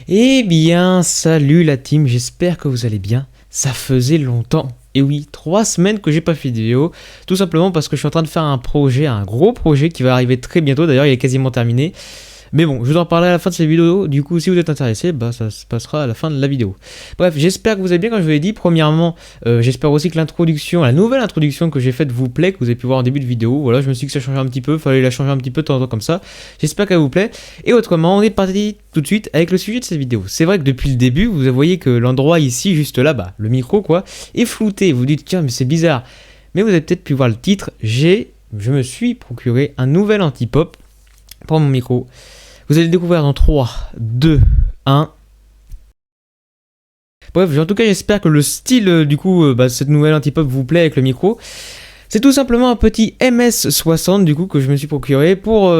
Eh bien, salut la team, j'espère que vous allez bien. Ça faisait longtemps. Et oui, 3 semaines que j'ai pas fait de vidéo. Tout simplement parce que je suis en train de faire un projet, un gros projet qui va arriver très bientôt. D'ailleurs, il est quasiment terminé. Mais bon, je vous en parlerai à la fin de cette vidéo. Du coup, si vous êtes intéressé, ça se passera à la fin de la vidéo. Bref, j'espère que vous allez bien comme je vous l'ai dit. Premièrement, j'espère aussi que l'introduction, la nouvelle introduction que j'ai faite vous plaît, que vous avez pu voir en début de vidéo. Voilà, je me suis dit que ça changeait un petit peu, fallait la changer un petit peu de temps en temps comme ça. J'espère qu'elle vous plaît. Et autrement, on est parti tout de suite avec le sujet de cette vidéo. C'est vrai que depuis le début, vous voyez que l'endroit ici, juste là, le micro quoi, est flouté. Vous dites, tiens, mais c'est bizarre. Mais vous avez peut-être pu voir le titre. Je me suis procuré un nouvel anti-pop pour mon micro. Vous allez le découvrir dans 3, 2, 1. Bref, en tout cas, j'espère que le style, cette nouvelle anti-pop vous plaît avec le micro. C'est tout simplement un petit MS60 du coup que je me suis procuré pour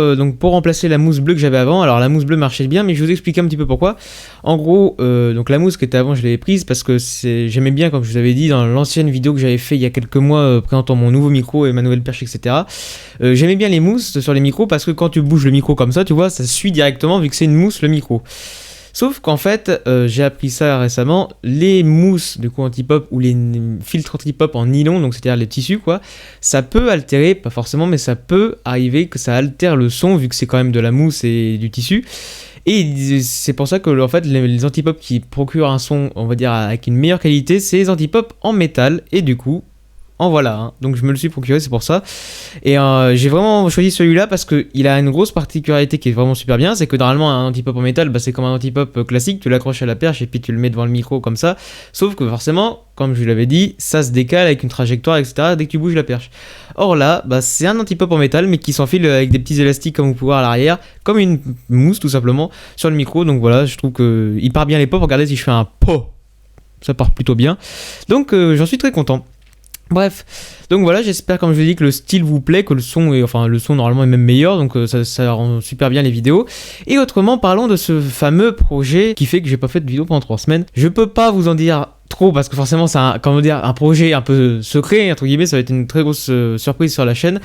remplacer la mousse bleue que j'avais avant. Alors la mousse bleue marchait bien, mais je vais vous expliquer un petit peu pourquoi. En gros, donc la mousse qui était avant, je l'avais prise parce que j'aimais bien, comme je vous avais dit dans l'ancienne vidéo que j'avais fait il y a quelques mois présentant mon nouveau micro et ma nouvelle perche, etc. J'aimais bien les mousses sur les micros parce que quand tu bouges le micro comme ça, tu vois, ça suit directement vu que c'est une mousse le micro. Sauf qu'en fait, j'ai appris ça récemment, les mousses de coup anti-pop ou les filtres anti-pop en nylon, donc c'est-à-dire les tissus quoi, ça peut altérer, pas forcément, mais ça peut arriver que ça altère le son vu que c'est quand même de la mousse et du tissu. Et c'est pour ça que en fait, les anti-pop qui procurent un son, on va dire, avec une meilleure qualité, c'est les anti-pop en métal, et du coup... En voilà, hein. Donc je me le suis procuré, c'est pour ça. Et j'ai vraiment choisi celui-là parce qu'il a une grosse particularité qui est vraiment super bien. C'est que normalement un anti-pop en métal, c'est comme un anti-pop classique, tu l'accroches à la perche et puis tu le mets devant le micro comme ça. Sauf que forcément, comme je l'avais dit, ça se décale avec une trajectoire, etc. dès que tu bouges la perche. Or là, c'est un anti-pop en métal mais qui s'enfile avec des petits élastiques comme vous pouvez voir à l'arrière, comme une mousse tout simplement, sur le micro. Donc voilà, je trouve qu'il part bien les pops. Regardez si je fais un po, ça part plutôt bien. Donc j'en suis très content. Bref, donc voilà, j'espère comme je vous dis que le style vous plaît, que le son normalement est même meilleur, donc ça rend super bien les vidéos. Et autrement, parlons de ce fameux projet qui fait que j'ai pas fait de vidéo pendant 3 semaines. Je peux pas vous en dire trop parce que forcément c'est un projet un peu secret, entre guillemets, ça va être une très grosse surprise sur la chaîne.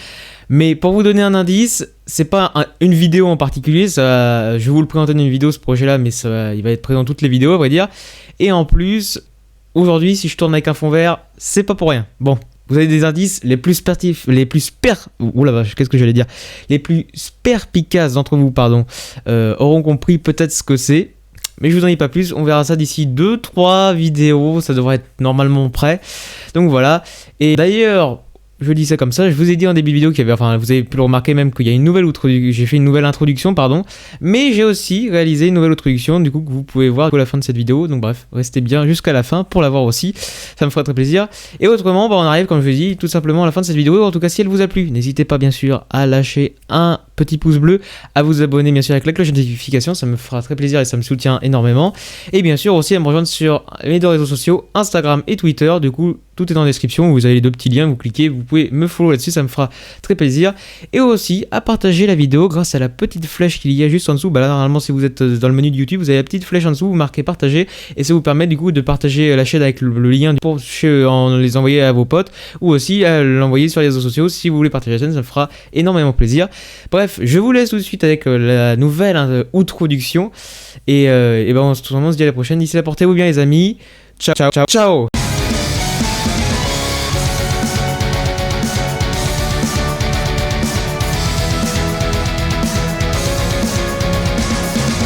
Mais pour vous donner un indice, c'est pas une vidéo en particulier, je vais vous le présenter dans une vidéo ce projet là, mais il va être présent dans toutes les vidéos à vrai dire. Et en plus... Aujourd'hui, si je tourne avec un fond vert, c'est pas pour rien. Bon, vous avez des indices, les plus perspicaces d'entre vous, auront compris peut-être ce que c'est. Mais je vous en dis pas plus, on verra ça d'ici 2-3 vidéos, ça devrait être normalement prêt. Donc voilà, et d'ailleurs... Je dis ça comme ça, je vous ai dit en début de vidéo qu'il y avait, vous avez pu le remarquer même qu'il y a j'ai fait une nouvelle introduction, mais j'ai aussi réalisé une nouvelle introduction, du coup, que vous pouvez voir à la fin de cette vidéo, donc bref, restez bien jusqu'à la fin pour la voir aussi, ça me fera très plaisir. Et autrement, on arrive, comme je vous ai dit, tout simplement à la fin de cette vidéo, en tout cas si elle vous a plu, n'hésitez pas bien sûr à lâcher un petit pouce bleu, à vous abonner bien sûr avec la cloche de notification, ça me fera très plaisir et ça me soutient énormément, et bien sûr aussi à me rejoindre sur mes 2 réseaux sociaux, Instagram et Twitter, du coup, tout est dans la description, vous avez les 2 petits liens, vous cliquez, vous pouvez me follow là-dessus, ça me fera très plaisir. Et aussi à partager la vidéo grâce à la petite flèche qu'il y a juste en dessous. Là normalement si vous êtes dans le menu de YouTube, vous avez la petite flèche en dessous, vous marquez partager et ça vous permet du coup de partager la chaîne avec le lien pour les envoyer à vos potes ou aussi à l'envoyer sur les réseaux sociaux si vous voulez partager la chaîne, ça me fera énormément plaisir. Bref, je vous laisse tout de suite avec la nouvelle introduction et on se dit à la prochaine. D'ici là, portez-vous bien les amis. Ciao, ciao, ciao.